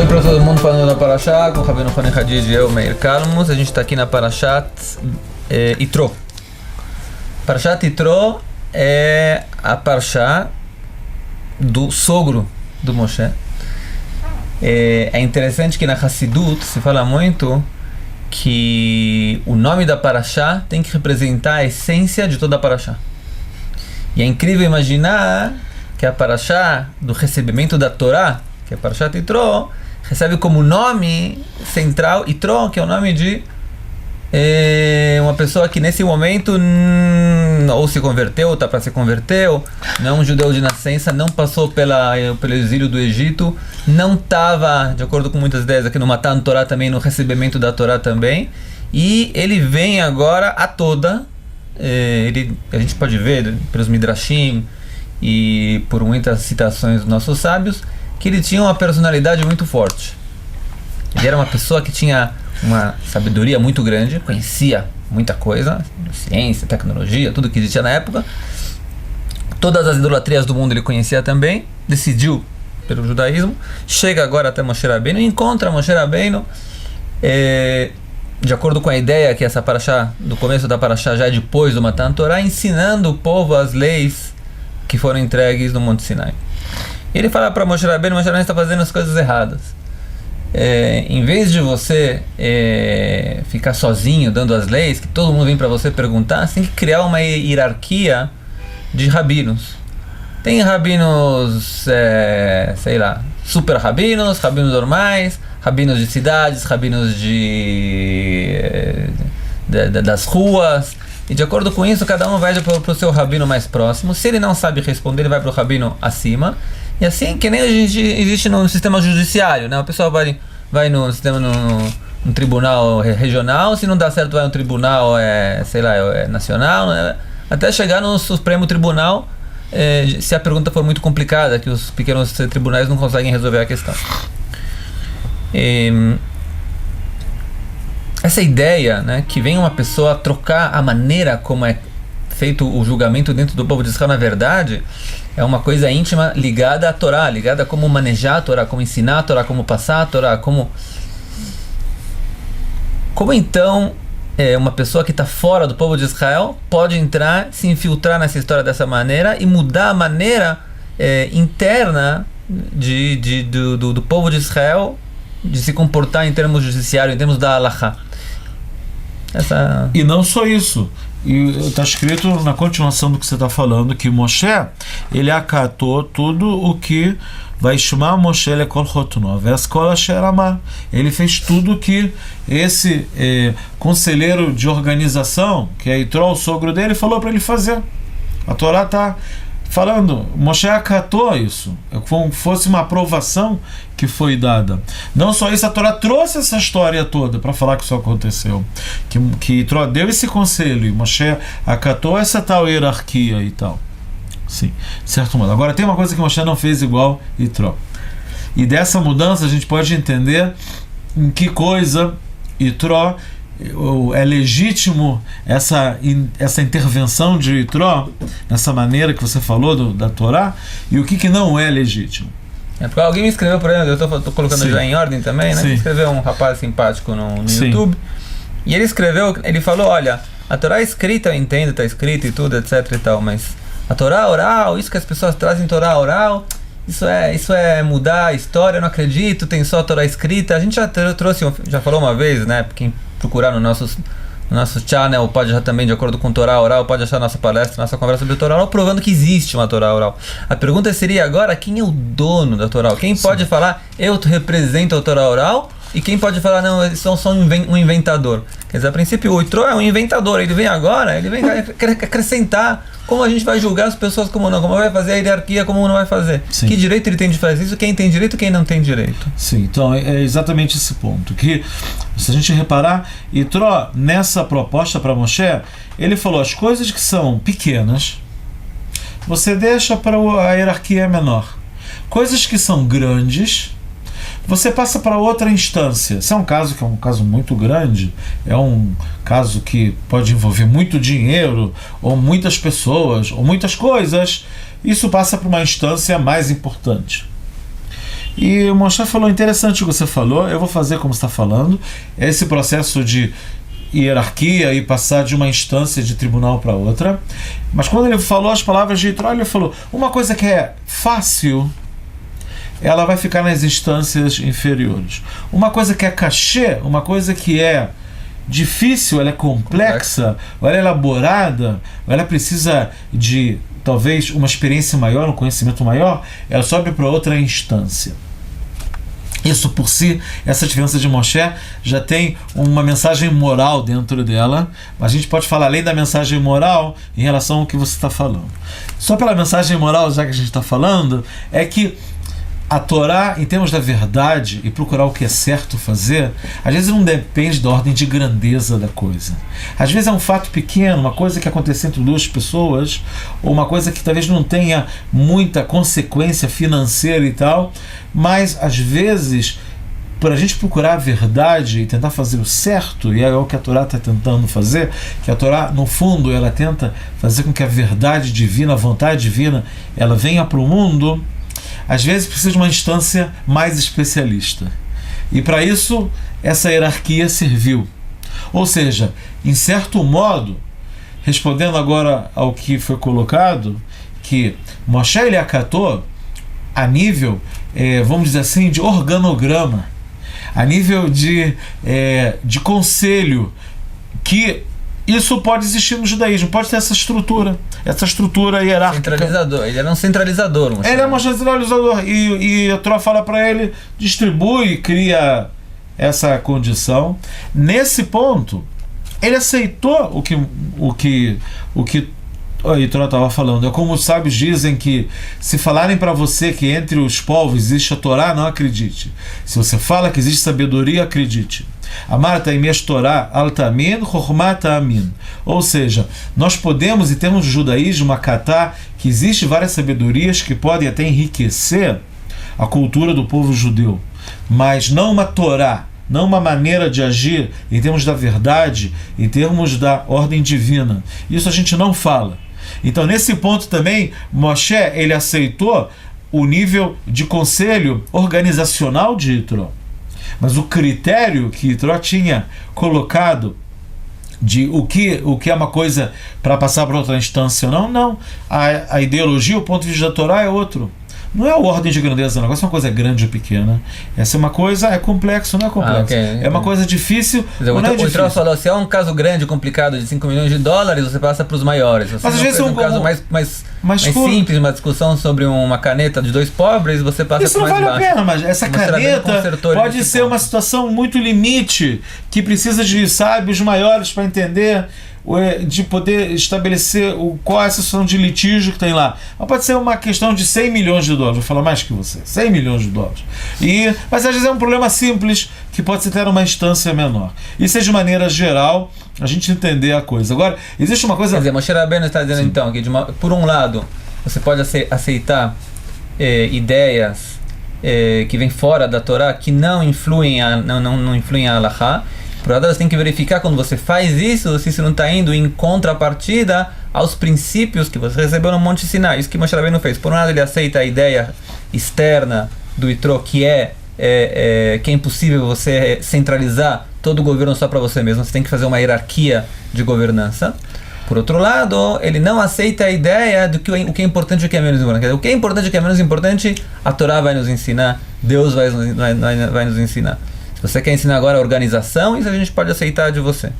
Oi para todo mundo falando da Parashá, com o Rabbeinu Roni Hadid e eu, Meir Kalmus. A gente está aqui na Parashat Yitro. Parashat Yitro é a Parashá do sogro do Moshe. É interessante que na Hassidut se fala muito que o nome da Parashá tem que representar a essência de toda a Parashá. E é incrível imaginar que a Parashá do recebimento da Torá, que é a Parashat Yitro, recebe como nome central Yitro, que é o nome de uma pessoa que nesse momento ou se converteu, ou está para se converter, não é um judeu de nascença, não passou pelo exílio do Egito, não estava, de acordo com muitas ideias aqui no Matan Torá também, no recebimento da Torá também, e ele vem agora a toda, a gente pode ver pelos Midrashim e por muitas citações dos nossos sábios, que ele tinha uma personalidade muito forte. Ele era uma pessoa que tinha uma sabedoria muito grande, conhecia muita coisa, ciência, tecnologia, tudo que existia na época. Todas as idolatrias do mundo ele conhecia também, decidiu pelo judaísmo, chega agora até Moshe Rabbeinu e encontra Moshe Rabbeinu, de acordo com a ideia que essa parashá, do começo da parashá já é depois do Matan Torá, ensinando o povo as leis que foram entregues no Monte Sinai. Ele fala para Moshe Rabbeinu: Moshe Rabbeinu está fazendo as coisas erradas. Em vez de você ficar sozinho dando as leis, que todo mundo vem para você perguntar, você tem que criar uma hierarquia de rabinos. Tem rabinos, super rabinos, rabinos normais, rabinos de cidades, rabinos das ruas. E de acordo com isso, cada um vai para o seu rabino mais próximo. Se ele não sabe responder, ele vai para o rabino acima. E assim, que nem a gente existe no sistema judiciário, né? A pessoa vai no sistema, no tribunal regional, se não dá certo vai no tribunal nacional, né? Até chegar no Supremo Tribunal, se a pergunta for muito complicada, que os pequenos tribunais não conseguem resolver a questão. Essa ideia, né, que vem uma pessoa trocar a maneira como é feito o julgamento dentro do povo de Israel, na verdade, é uma coisa íntima ligada à Torá, ligada a como manejar a Torá, como ensinar a Torá, como passar a Torá, como então uma pessoa que está fora do povo de Israel pode entrar, se infiltrar nessa história dessa maneira e mudar a maneira interna do povo de Israel de se comportar em termos judiciários, em termos da halakha. E não só isso, está escrito na continuação do que você está falando, que Moshe, ele acatou tudo o que vai chamar Moshe lekol chotno, veskol asher amar. Ele fez tudo que esse conselheiro de organização, que é Yitro, o sogro dele, falou para ele fazer. A Torá está falando, Moshe acatou isso, como fosse uma aprovação que foi dada. Não só isso, a Torá trouxe essa história toda para falar que isso aconteceu, que Yitro deu esse conselho e Moshe acatou essa tal hierarquia e tal. Sim, certo modo. Agora tem uma coisa que Moshe não fez igual Yitro, e dessa mudança a gente pode entender em que coisa Yitro é legítimo essa intervenção de Yitro, nessa maneira que você falou da Torá, e o que não é legítimo. Porque alguém me escreveu, por exemplo, eu estou colocando Sim. já em ordem também, né? Sim. Escreveu um rapaz simpático no Sim. YouTube, e ele falou: olha, a Torá escrita eu entendo, está escrita e tudo, etc e tal, mas a Torá oral, isso que as pessoas trazem Torá oral, isso é mudar a história, eu não acredito, tem só a Torá escrita. A gente já falou uma vez, né? Quem procurar no nosso channel pode já também, de acordo com Torá oral, pode achar nossa palestra, nossa conversa sobre Torá oral, provando que existe uma Torá oral. A pergunta seria agora: quem é o dono da Torá oral? Quem pode falar, eu represento a Torá oral? E quem pode falar, não, eles são só um inventador? Quer dizer, a princípio o Yitro é um inventador, ele vem agora, ele vem acrescentar como a gente vai julgar as pessoas, como vai fazer a hierarquia, como não vai fazer. Sim. Que direito ele tem de fazer isso, quem tem direito, quem não tem direito. Sim, então é exatamente esse ponto, que se a gente reparar, Yitro, nessa proposta para Moshe, ele falou: as coisas que são pequenas, você deixa para a hierarquia menor. Coisas que são grandes, você passa para outra instância. Se é um caso que é um caso muito grande, é um caso que pode envolver muito dinheiro, ou muitas pessoas, ou muitas coisas, isso passa para uma instância mais importante. E o Moshe falou, interessante o que você falou, eu vou fazer como você está falando. Esse processo de hierarquia e passar de uma instância de tribunal para outra. Mas quando ele falou as palavras de Yitro, ele falou, uma coisa que é fácil, ela vai ficar nas instâncias inferiores. Uma coisa que é cachê, uma coisa que é difícil, ela é complexa, ou ela é elaborada, ou ela precisa de talvez uma experiência maior, um conhecimento maior, ela sobe para outra instância. Isso por si, essa diferença de Moshe já tem uma mensagem moral dentro dela, mas a gente pode falar além da mensagem moral em relação ao que você está falando. Só pela mensagem moral, já que a gente está falando, é que a Torá, em termos da verdade e procurar o que é certo fazer, às vezes não depende da ordem de grandeza da coisa. Às vezes é um fato pequeno, uma coisa que acontece entre duas pessoas, ou uma coisa que talvez não tenha muita consequência financeira e tal, mas às vezes, por a gente procurar a verdade e tentar fazer o certo, e é o que a Torá está tentando fazer, que a Torá, no fundo, ela tenta fazer com que a verdade divina, a vontade divina, ela venha para o mundo. Às vezes precisa de uma instância mais especialista. E para isso, essa hierarquia serviu. Ou seja, em certo modo, respondendo agora ao que foi colocado, que Moshe ele acatou a nível, vamos dizer assim, de organograma, a nível de conselho, que isso pode existir no judaísmo, pode ter essa estrutura hierárquica. Centralizador, ele era um centralizador. Ele é um centralizador, e a Torá fala para ele, distribui, cria essa condição. Nesse ponto, ele aceitou o que a Torá estava falando. É como os sábios dizem que se falarem para você que entre os povos existe a Torá, não acredite. Se você fala que existe sabedoria, acredite. Amarta imesh Torá altamin chokhmata amin. Ou seja, nós podemos, em termos de judaísmo, acatar que existe várias sabedorias que podem até enriquecer a cultura do povo judeu, mas não uma Torá, não uma maneira de agir em termos da verdade, em termos da ordem divina. Isso a gente não fala. Então, nesse ponto também, Moshe ele aceitou o nível de conselho organizacional de Yitro. Mas o critério que Yitro tinha colocado de o que é uma coisa para passar para outra instância ou não. A ideologia, o ponto de vista da Torá é outro. Não é a ordem de grandeza, o negócio é uma coisa grande ou pequena. Essa é uma coisa, é complexo, não é complexo. Okay. É uma coisa difícil, não é difícil. O Yitro falou, se é um caso grande, complicado, de 5 milhões de dólares, você passa para os maiores. Se mas às vezes é um caso mais simples, uma discussão sobre uma caneta de 2 pobres, você passa para o mais baixo. Isso não vale a pena, mas essa caneta pode ser uma situação muito limite, que precisa de sábios maiores para entender, de poder estabelecer qual é a situação de litígio que tem lá. Mas pode ser uma questão de 100 milhões de dólares, vou falar mais que você, 100 milhões de dólares. Mas às vezes é um problema simples, que pode ser até uma instância menor. Isso é de maneira geral, a gente entender a coisa. Agora, existe uma coisa... Quer dizer, Moshe Rabbeinu está dizendo então que por um lado, você pode aceitar ideias que vêm fora da Torá, que não influem não influem a Halachá. Por outro lado, você tem que verificar quando você faz isso, se isso não está indo em contrapartida aos princípios que você recebeu no Monte Sinai. Isso que Moshe Rabbeinu fez. Por um lado, ele aceita a ideia externa do Yitro, que é impossível você centralizar todo o governo só para você mesmo. Você tem que fazer uma hierarquia de governança. Por outro lado, ele não aceita a ideia do que o que é importante e o que é menos importante. O que é importante e o que é menos importante, a Torá vai nos ensinar, Deus vai nos ensinar. Se você quer ensinar agora a organização, isso a gente pode aceitar de você.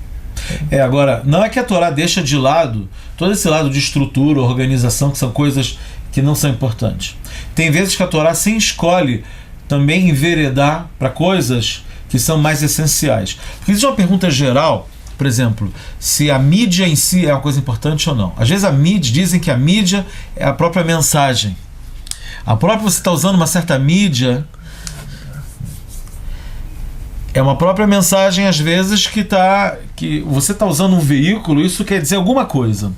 Agora, não é que a Torá deixa de lado todo esse lado de estrutura, organização, que são coisas que não são importantes. Tem vezes que a Torá sim escolhe também enveredar para coisas que são mais essenciais. Porque existe uma pergunta geral, por exemplo, se a mídia em si é uma coisa importante ou não. Às vezes dizem que a mídia é a própria mensagem. Você está usando uma certa mídia, é uma própria mensagem, às vezes, que você está usando um veículo, isso quer dizer alguma coisa.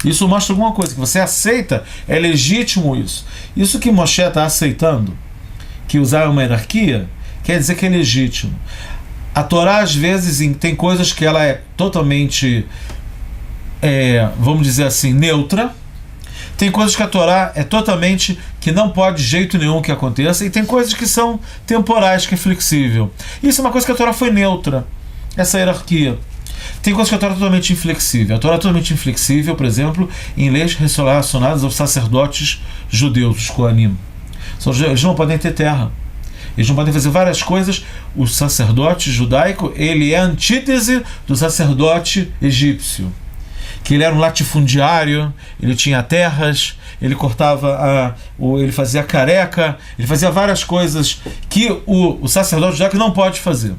Isso mostra alguma coisa, que você aceita, é legítimo isso. Isso que Moshe está aceitando, que usar uma hierarquia, quer dizer que é legítimo. A Torá, às vezes, tem coisas que ela é totalmente, vamos dizer assim, neutra. Tem coisas que a Torá é totalmente, que não pode de jeito nenhum que aconteça, e tem coisas que são temporais, que é flexível. Isso é uma coisa que a Torá foi neutra, essa hierarquia. Tem coisas que a Torá é totalmente inflexível. A Torá é totalmente inflexível, por exemplo, em leis relacionadas aos sacerdotes judeus, os Koanim. Eles não podem ter terra. Eles não podem fazer várias coisas. O sacerdote judaico, ele é a antítese do sacerdote egípcio. Que ele era um latifundiário, ele tinha terras, ele cortava, ele fazia careca, ele fazia várias coisas que o sacerdote judaico não pode fazer.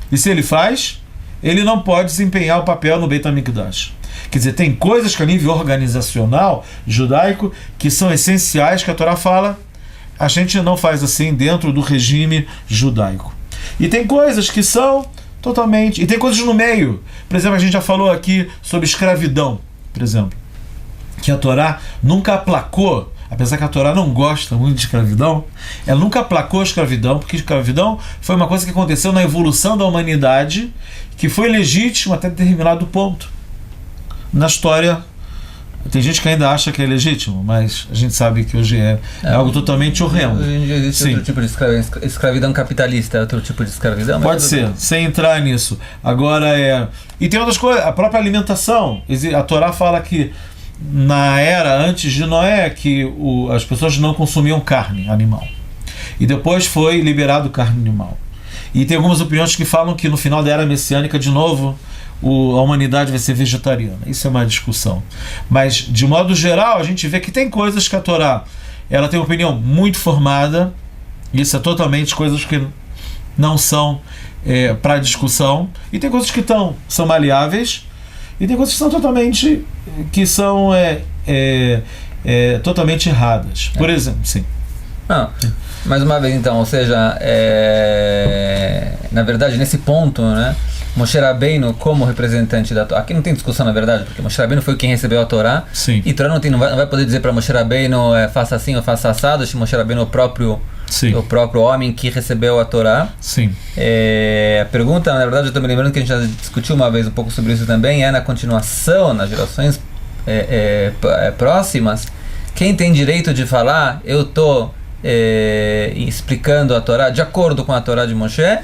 E se ele faz, ele não pode desempenhar o papel no Beit HaMikdash. Quer dizer, tem coisas que a nível organizacional judaico que são essenciais, que a Torá fala, a gente não faz assim dentro do regime judaico. E tem coisas que são totalmente... E tem coisas no meio. Por exemplo, a gente já falou aqui sobre escravidão, por exemplo. Que a Torá nunca aplacou, apesar que a Torá não gosta muito de escravidão, ela nunca aplacou a escravidão, porque a escravidão foi uma coisa que aconteceu na evolução da humanidade, que foi legítima até determinado ponto. Na história, tem gente que ainda acha que é legítimo, mas a gente sabe que hoje é algo totalmente horrendo. Hoje em dia existe outro tipo de escravidão. Escravidão capitalista é outro tipo de escravidão? Pode ser, sem entrar nisso. Agora E tem outras coisas, a própria alimentação. A Torá fala que na era antes de Noé, que as pessoas não consumiam carne animal. E depois foi liberado carne animal. E tem algumas opiniões que falam que no final da era messiânica, de novo, a humanidade vai ser vegetariana. Isso é uma discussão. Mas, de modo geral, a gente vê que tem coisas que a Torá ela tem uma opinião muito formada. Isso é totalmente coisas que não são para discussão. E tem coisas que são maleáveis. E tem coisas que são totalmente totalmente erradas. Por exemplo, sim. Não, mais uma vez então, ou seja, na verdade nesse ponto, né, Moshe Rabbeinu como representante da Torá, aqui não tem discussão na verdade, porque Moshe Rabbeinu foi quem recebeu a Torá. Sim. E Torá não vai poder dizer para Moshe Rabbeinu faça assim ou faça assado, se Moshe Rabbeinu é o próprio homem que recebeu a Torá. Sim. A pergunta, na verdade, eu estou me lembrando que a gente já discutiu uma vez um pouco sobre isso também, na continuação, nas gerações próximas, quem tem direito de falar, eu estou explicando a Torá de acordo com a Torá de Moshe,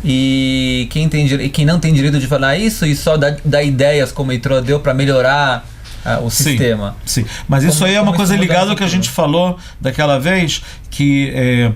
e quem não tem direito de falar isso e só dá ideias como Yitro deu para melhorar o sistema. Sim, mas isso aí é uma coisa ligada ao que a gente falou daquela vez, que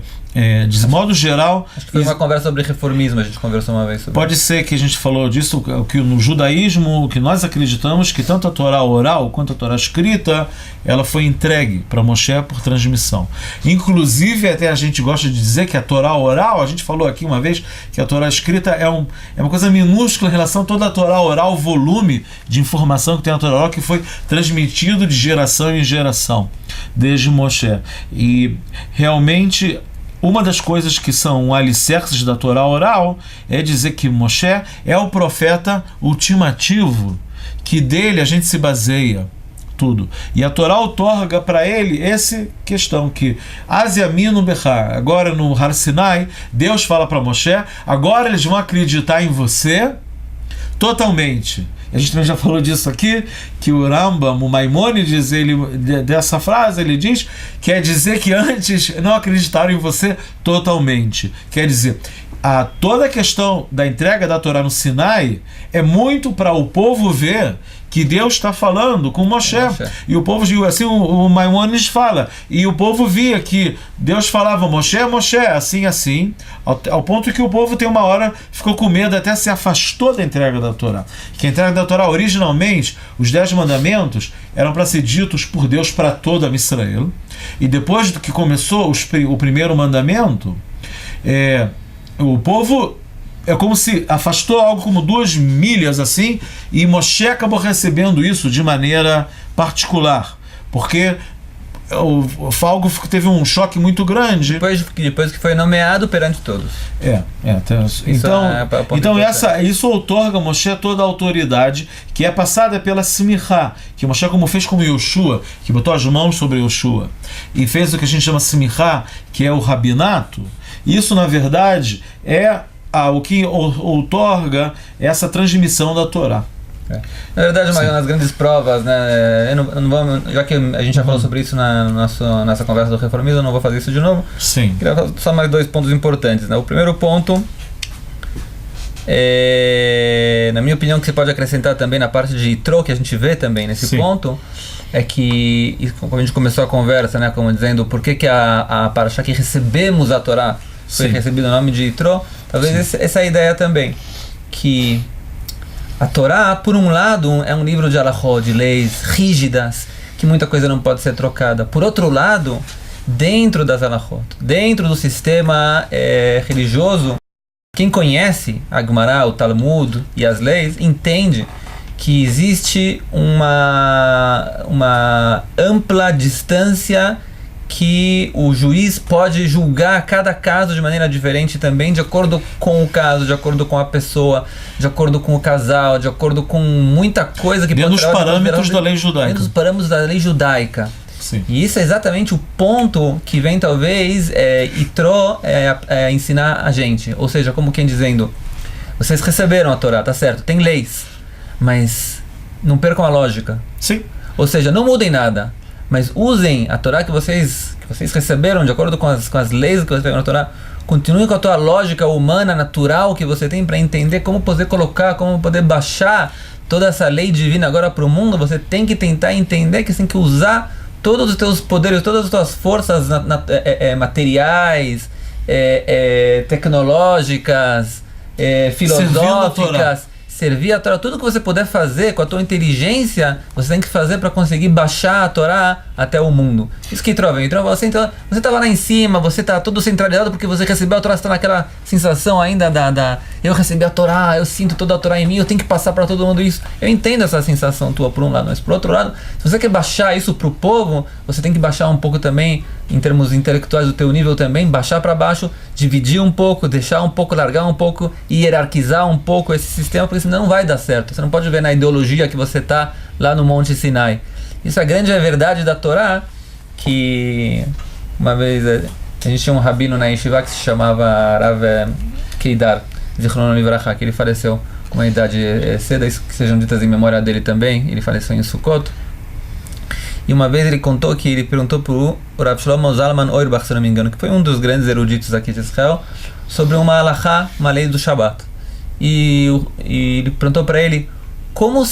de modo geral... Acho que foi uma conversa sobre reformismo, a gente conversou uma vez sobre Pode ser que a gente falou disso, que no judaísmo, que nós acreditamos que tanto a Torá oral quanto a Torá escrita, ela foi entregue para Moshe por transmissão. Inclusive, até a gente gosta de dizer que a Torá oral, a gente falou aqui uma vez, que a Torá escrita é uma coisa minúscula em relação a toda a Torá oral, o volume de informação que tem a Torá oral, que foi transmitido de geração em geração, desde Moshe. E realmente... Uma das coisas que são alicerces da Torá oral é dizer que Moshe é o profeta ultimativo, que dele a gente se baseia tudo. E a Torá outorga para ele essa questão que Asiaminu Bechar, agora no Har Sinai, Deus fala para Moshe, agora eles vão acreditar em você totalmente. A gente também já falou disso aqui, que o Rambam, o Maimônides, dessa frase, ele diz, quer dizer que antes não acreditaram em você totalmente. Quer dizer, toda a questão da entrega da Torá no Sinai é muito para o povo ver que Deus está falando com Moshe. E o povo, assim, o Maimônides fala, e o povo via que Deus falava, Moshe, assim, assim, ao ponto que o povo tem uma hora, ficou com medo, até se afastou da entrega da Torá. Que a entrega da Torá, originalmente, os 10 mandamentos eram para ser ditos por Deus para toda a Israel. E depois do que começou o primeiro mandamento, o povo... É como se afastou algo como 2 milhas assim, e Moshe acabou recebendo isso de maneira particular, porque algo teve um choque muito grande. Depois que foi nomeado perante todos. Então isso outorga a Moshe toda a autoridade que é passada pela Smichá, que Moshe como fez com Yoshua, que botou as mãos sobre Yoshua, e fez o que a gente chama Smichá, que é o rabinato. Isso, na verdade, é o que outorga essa transmissão da Torá. Na verdade, uma das grandes provas, né? Eu não vou, já que a gente já falou sobre isso na nossa conversa do reformismo, eu não vou fazer isso de novo. Sim. Queria só mais 2 pontos importantes, né? O primeiro ponto, na minha opinião, que você pode acrescentar também na parte de Yitro, que a gente vê também nesse ponto, é que, como a gente começou a conversa, né? Como dizendo, por que a Parashá que recebemos a Torá foi recebida o nome de Yitro, talvez essa é a ideia também, que a Torá, por um lado, é um livro de halachot, de leis rígidas, que muita coisa não pode ser trocada. Por outro lado, dentro das halachot, dentro do sistema religioso, quem conhece a Gemara, o Talmud e as leis, entende que existe uma ampla distância que o juiz pode julgar cada caso de maneira diferente também, de acordo com o caso, de acordo com a pessoa, de acordo com o casal, de acordo com muita coisa que dentro dos parâmetros da lei judaica. Dentro dos parâmetros da lei judaica. Sim. E isso é exatamente o ponto que vem, talvez, Yitro ensinar a gente. Ou seja, como quem dizendo, vocês receberam a Torá, tá certo, tem leis, mas não percam a lógica. Sim. Ou seja, não mudem nada, mas usem a Torá que vocês receberam de acordo com as leis que vocês pegaram na Torá. Continue com a tua lógica humana, natural que você tem para entender como poder colocar, como poder baixar toda essa lei divina agora para o mundo. Você tem que tentar entender que você tem que usar todos os teus poderes, todas as tuas forças materiais, tecnológicas, filosóficas, servir a Torá, tudo que você puder fazer com a tua inteligência, você tem que fazer para conseguir baixar a Torá até o mundo. Isso que Yitro vem. Você estava lá em cima, você está todo centralizado porque você recebeu a Torá, você está naquela sensação ainda eu recebi a Torá, eu sinto toda a Torá em mim, eu tenho que passar para todo mundo isso. Eu entendo essa sensação tua por um lado, mas por outro lado, se você quer baixar isso para o povo, você tem que baixar um pouco também, em termos intelectuais, o teu nível também, baixar para baixo, dividir um pouco, deixar um pouco, largar um pouco, hierarquizar um pouco esse sistema, porque senão não vai dar certo. Você não pode ver na ideologia que você está lá no Monte Sinai. Isso é a grande verdade da Torá, que uma vez a gente tinha um rabino na Yeshiva que se chamava Rav Keidar Zichrono Livracha, que ele faleceu com uma idade cedo, isso que sejam ditas em memória dele também. Ele faleceu em Sukkot. E uma vez ele contou que ele perguntou para o Rav Shlomo Zalman Auerbach, se não me engano, que foi um dos grandes eruditos aqui de Israel, sobre uma halachá, uma lei do Shabat. E ele perguntou para ele como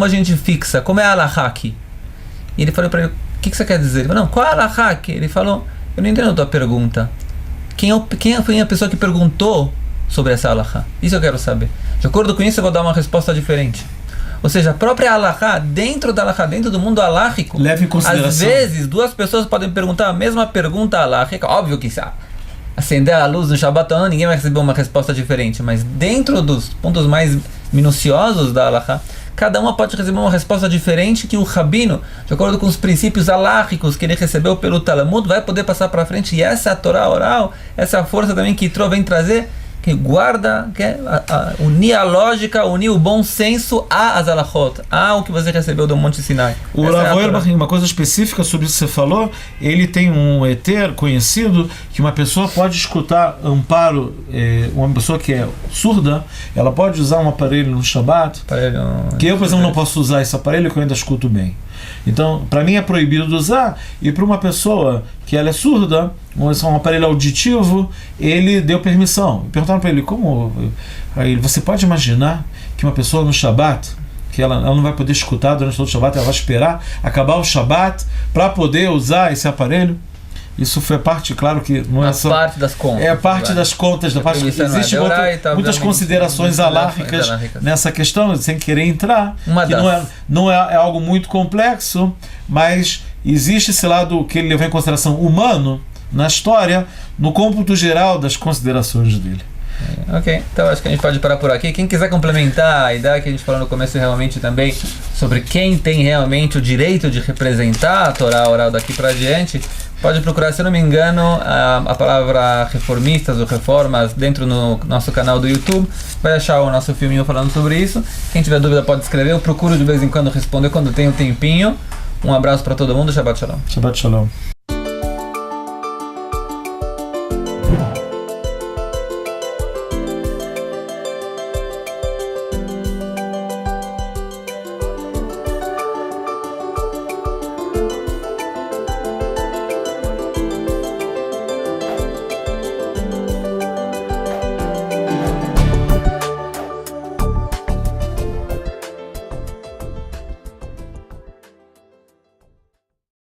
a gente fixa, como é a halachá aqui. E ele falou para ele, o que você quer dizer? Ele falou, não, qual é a halachá aqui? Ele falou, eu não entendo a tua pergunta. Quem foi a pessoa que perguntou sobre essa halachá? Isso eu quero saber. De acordo com isso eu vou dar uma resposta diferente. Ou seja, a própria halachá, dentro do mundo haláchico, leva em consideração. Às vezes, 2 pessoas podem perguntar a mesma pergunta haláchica. Óbvio que se acender a luz no Shabbat, ninguém vai receber uma resposta diferente. Mas dentro dos pontos mais minuciosos da halachá, cada uma pode receber uma resposta diferente que o rabino, de acordo com os princípios haláchicos que ele recebeu pelo Talmud, vai poder passar para frente. E essa é a Torá oral, essa é a força também que Yitro vem trazer, que guarda, unir a lógica, unir o bom senso às halachot, ao que você recebeu do Monte Sinai. O Rav Auerbach, uma coisa específica sobre isso que você falou, ele tem um eter conhecido que uma pessoa pode escutar amparo, uma pessoa que é surda, ela pode usar um aparelho no Shabbat, que eu, por exemplo, não posso usar esse aparelho que eu ainda escuto bem. Então, para mim é proibido de usar, e para uma pessoa que ela é surda, um aparelho auditivo, ele deu permissão. Perguntaram para ele, como? Aí, você pode imaginar que uma pessoa no Shabat, que ela não vai poder escutar durante todo o Shabat, ela vai esperar acabar o Shabat para poder usar esse aparelho? Isso foi parte, claro que não é só... parte das contas. É parte das contas. Existem muitas considerações halachicas nessa questão, sem querer entrar. Não é algo muito complexo, mas existe esse lado que ele levou em consideração humano na história, no cômputo geral das considerações dele. Ok, então acho que a gente pode parar por aqui. Quem quiser complementar a ideia que a gente falou no começo realmente também sobre quem tem realmente o direito de representar a Torá oral daqui para diante, pode procurar, se eu não me engano, a palavra reformistas ou reformas dentro no nosso canal do YouTube. Vai achar o nosso filminho falando sobre isso. Quem tiver dúvida pode escrever. Eu procuro de vez em quando responder quando tem um tempinho. Um abraço para todo mundo. Shabbat Shalom. Shabbat Shalom.